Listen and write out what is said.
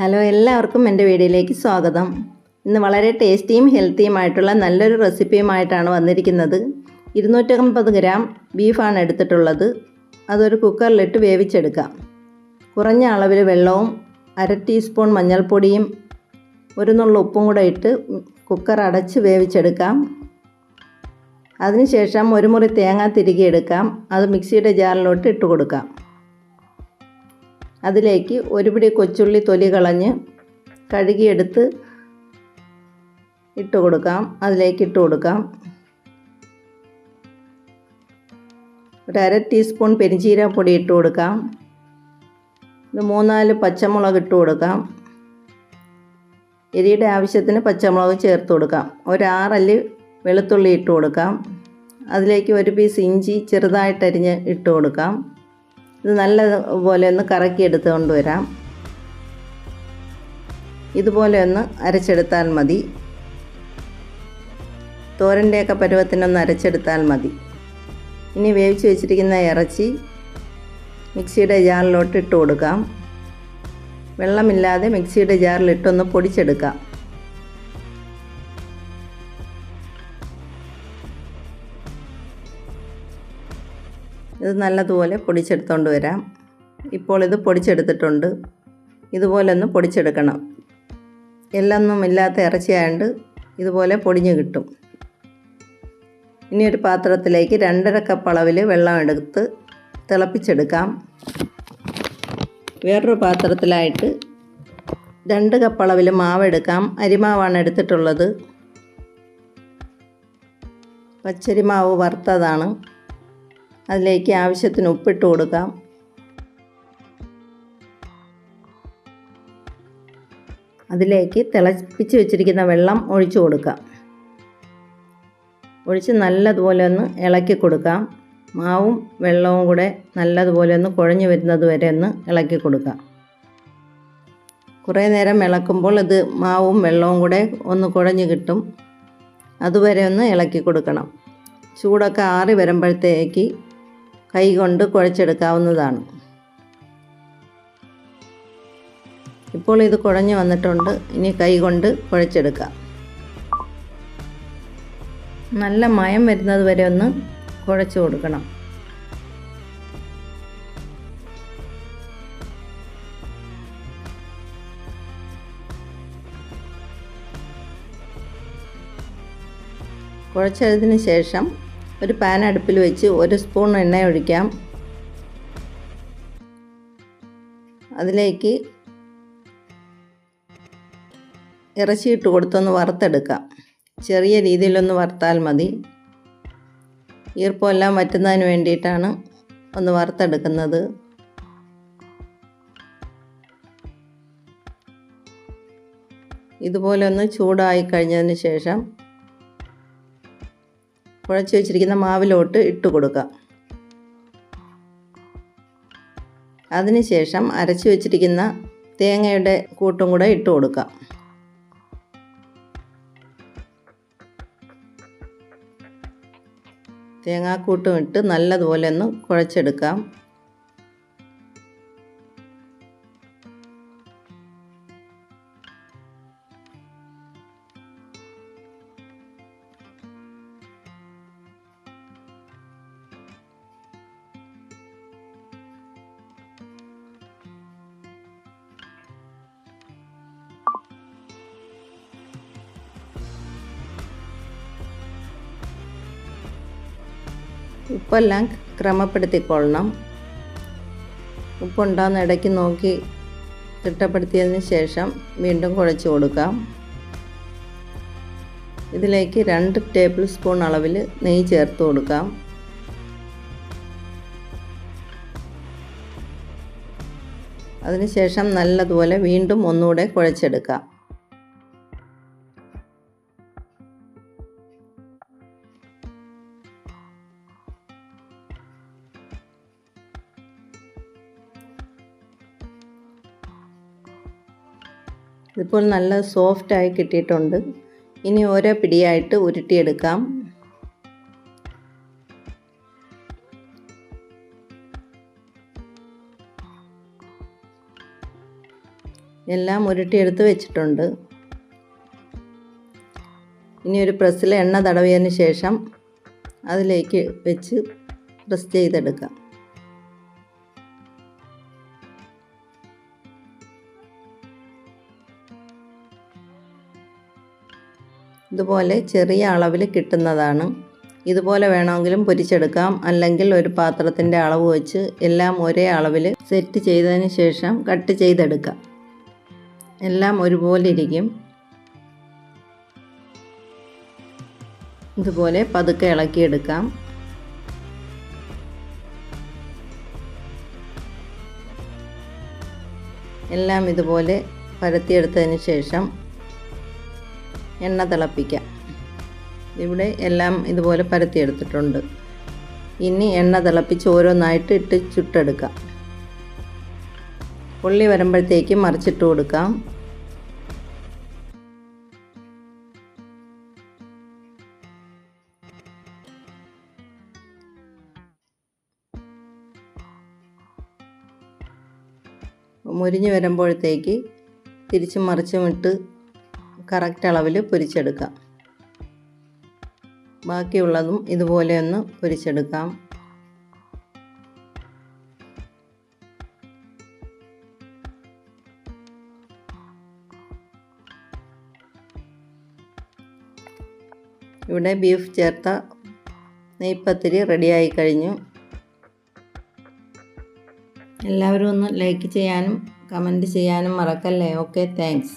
Hello, എല്ലാവർക്കും എൻ്റെ വീഡിയോയിലേക്ക് സ്വാഗതം. ഇന്ന് വളരെ ടേസ്റ്റിയും ഹെൽത്തിയുമായിട്ടുള്ള നല്ലൊരു റെസിപ്പിയുമായിട്ടാണ് വന്നിരിക്കുന്നത്. 250 ഗ്രാം ബീഫാണ് എടുത്തിട്ടുള്ളത്. അതൊരു കുക്കറിലിട്ട് വേവിച്ചെടുക്കാം. കുറഞ്ഞ അളവിൽ വെള്ളവും 1/2 ടീസ്പൂൺ മഞ്ഞൾപ്പൊടിയും 1 നുള്ളു ഉപ്പും കൂടെ ഇട്ട് കുക്കർ അടച്ച് വേവിച്ചെടുക്കാം. അതിനുശേഷം 1 മുറി തേങ്ങ തിരുകിയെടുക്കാം. അത് മിക്സിയുടെ ജാറിലോട്ട് ഇട്ട് കൊടുക്കാം. അതിലേക്ക് 1 പിടി കൊച്ചുള്ളി തൊലി കളഞ്ഞ് കഴുകിയെടുത്ത് ഇട്ട് കൊടുക്കാം. അതിലേക്ക് ഇട്ട് കൊടുക്കാം. 1/2 ടീസ്പൂൺ പെരിഞ്ചീരകപ്പൊടി ഇട്ട് കൊടുക്കാം. 3-4 പച്ചമുളക് ഇട്ട് കൊടുക്കാം. എരിയുടെ ആവശ്യത്തിന് പച്ചമുളക് ചേർത്ത് കൊടുക്കാം. 6 അല്ലി വെളുത്തുള്ളി ഇട്ട് കൊടുക്കാം. അതിലേക്ക് 1 പീസ് ഇഞ്ചി ചെറുതായിട്ടരിഞ്ഞ് ഇട്ട് കൊടുക്കാം. ഇത് നല്ലപോലെ ഒന്ന് കറക്കി എടുത്ത് കൊണ്ടുവരാം. ഇതുപോലെ ഒന്ന് അരച്ചെടുത്താൽ മതി. തോരൻ്റെയൊക്കെ പരുവത്തിനൊന്ന് അരച്ചെടുത്താൽ മതി. ഇനി വേവിച്ച് വെച്ചിരിക്കുന്ന ഇറച്ചി മിക്സിയുടെ ജാറിലോട്ട് ഇട്ട് കൊടുക്കാം. വെള്ളമില്ലാതെ മിക്സിയുടെ ജാറിലിട്ടൊന്ന് പൊടിച്ചെടുക്കാം. ഇത് നല്ലതുപോലെ പൊടിച്ചെടുത്തുകൊണ്ട് വരാം. ഇപ്പോൾ ഇത് പൊടിച്ചെടുത്തിട്ടുണ്ട്. ഇതുപോലെ ഒന്ന് പൊടിച്ചെടുക്കണം. എല്ലൊന്നും ഇല്ലാത്ത ഇറച്ചിയായതുകൊണ്ട് ഇതുപോലെ പൊടിഞ്ഞ് കിട്ടും. ഇനി ഒരു പാത്രത്തിലേക്ക് 2.5 കപ്പ് അളവിൽ വെള്ളം എടുത്ത് തിളപ്പിച്ചെടുക്കാം. വേറൊരു പാത്രത്തിലായിട്ട് 2 കപ്പ് അളവിൽ മാവ് എടുക്കാം. അരിമാവാണ് എടുത്തിട്ടുള്ളത്. പച്ചരി മാവ് വറുത്തതാണ്. അതിലേക്ക് ആവശ്യത്തിന് ഉപ്പിട്ട് കൊടുക്കാം. അതിലേക്ക് തിളപ്പിച്ച് വെച്ചിരിക്കുന്ന വെള്ളം ഒഴിച്ചു കൊടുക്കാം. ഒഴിച്ച് നല്ലതുപോലെ ഒന്ന് ഇളക്കി കൊടുക്കാം. മാവും വെള്ളവും കൂടെ നല്ലതുപോലെ ഒന്ന് കുഴഞ്ഞു വരുന്നത് വരെ ഒന്ന് ഇളക്കി കൊടുക്കാം. കുറേ നേരം ഇളക്കുമ്പോൾ ഇത് മാവും വെള്ളവും കൂടെ ഒന്ന് കുഴഞ്ഞു കിട്ടും. അതുവരെ ഒന്ന് ഇളക്കി കൊടുക്കണം. ചൂടൊക്കെ ആറി വരുമ്പോഴത്തേക്ക് കൈ കൊണ്ട് കുഴച്ചെടുക്കാവുന്നതാണ്. ഇപ്പോൾ ഇത് കുഴഞ്ഞു വന്നിട്ടുണ്ട്. ഇനി കൈ കൊണ്ട് കുഴച്ചെടുക്കാം. നല്ല മയം വരുന്നത് വരെ ഒന്ന് കുഴച്ച് കൊടുക്കണം. കുഴച്ചതിന് ശേഷം ഒരു പാൻ അടുപ്പിൽ വെച്ച് 1 സ്പൂൺ എണ്ണ ഒഴിക്കാം. അതിലേക്ക് ഇറച്ചി ഇട്ട് കൊടുത്തൊന്ന് വറുത്തെടുക്കാം. ചെറിയ രീതിയിലൊന്ന് വറുത്താൽ മതി. ഈർപ്പമെല്ലാം വറ്റുന്നതിന് വേണ്ടിയിട്ടാണ് ഒന്ന് വറുത്തെടുക്കുന്നത്. ഇതുപോലെ ഒന്ന് ചൂടായി കഴിഞ്ഞതിന് ശേഷം കുഴച്ച് വെച്ചിരിക്കുന്ന മാവിലോട്ട് ഇട്ട് കൊടുക്കാം. അതിനുശേഷം അരച്ച് വെച്ചിരിക്കുന്ന തേങ്ങയുടെ കൂട്ടും കൂടെ ഇട്ട് കൊടുക്കാം. തേങ്ങാക്കൂട്ടും ഇട്ട് നല്ലതുപോലെ ഒന്ന് കുഴച്ചെടുക്കാം. ഉപ്പെല്ലാം ക്രമപ്പെടുത്തിക്കൊള്ളണം. ഉപ്പുണ്ടാകുന്ന ഇടയ്ക്ക് നോക്കി തിട്ടപ്പെടുത്തിയതിന് ശേഷം വീണ്ടും കുഴച്ച് കൊടുക്കാം. ഇതിലേക്ക് 2 ടേബിൾ സ്പൂൺ അളവിൽ നെയ്യ് ചേർത്ത് കൊടുക്കാം. അതിനുശേഷം നല്ലതുപോലെ വീണ്ടും ഒന്നുകൂടെ കുഴച്ചെടുക്കാം. ഇതിപ്പോൾ നല്ല സോഫ്റ്റായി കിട്ടിയിട്ടുണ്ട്. ഇനി ഓരോ പിടിയായിട്ട് ഉരുട്ടിയെടുക്കാം. എല്ലാം ഉരുട്ടിയെടുത്ത് വെച്ചിട്ടുണ്ട്. ഇനി ഒരു പ്രസ്സിൽ എണ്ണ തടവിയതിന് ശേഷം അതിലേക്ക് വെച്ച് പ്രസ് ചെയ്തെടുക്കാം. ഇതുപോലെ ചെറിയ അളവിൽ കിട്ടുന്നതാണ്. ഇതുപോലെ വേണമെങ്കിലും പൊരിച്ചെടുക്കാം. അല്ലെങ്കിൽ ഒരു പാത്രത്തിൻ്റെ അളവ് വെച്ച് എല്ലാം ഒരേ അളവിൽ സെറ്റ് ചെയ്തതിന് ശേഷം കട്ട് ചെയ്തെടുക്കാം. എല്ലാം ഒരുപോലെ ഇരിക്കും. ഇതുപോലെ പതുക്കെ ഇളക്കിയെടുക്കാം. എല്ലാം ഇതുപോലെ പരത്തിയെടുത്തതിന് ശേഷം എണ്ണ തിളപ്പിക്കാം. ഇവിടെ എല്ലാം ഇതുപോലെ പരത്തിയെടുത്തിട്ടുണ്ട്. ഇനി എണ്ണ തിളപ്പിച്ച് ഓരോന്നായിട്ട് ഇട്ട് ചുട്ടെടുക്കാം. പൊള്ളി വരുമ്പോഴത്തേക്ക് മറിച്ചിട്ട് കൊടുക്കാം. മുരിഞ്ഞ് വരുമ്പോഴത്തേക്ക് തിരിച്ചും മറിച്ചും ഇട്ട് കറക്റ്റ് അളവിൽ പൊരിച്ചെടുക്കാം. ബാക്കിയുള്ളതും ഇതുപോലെ ഒന്ന് പൊരിച്ചെടുക്കാം. ഇവിടെ ബീഫ് ചേർത്ത നെയ്പ്പത്തിരി റെഡിയായി കഴിഞ്ഞു. എല്ലാവരും ഒന്ന് ലൈക്ക് ചെയ്യാനും കമൻറ്റ് ചെയ്യാനും മറക്കല്ലേ. Okay, thanks.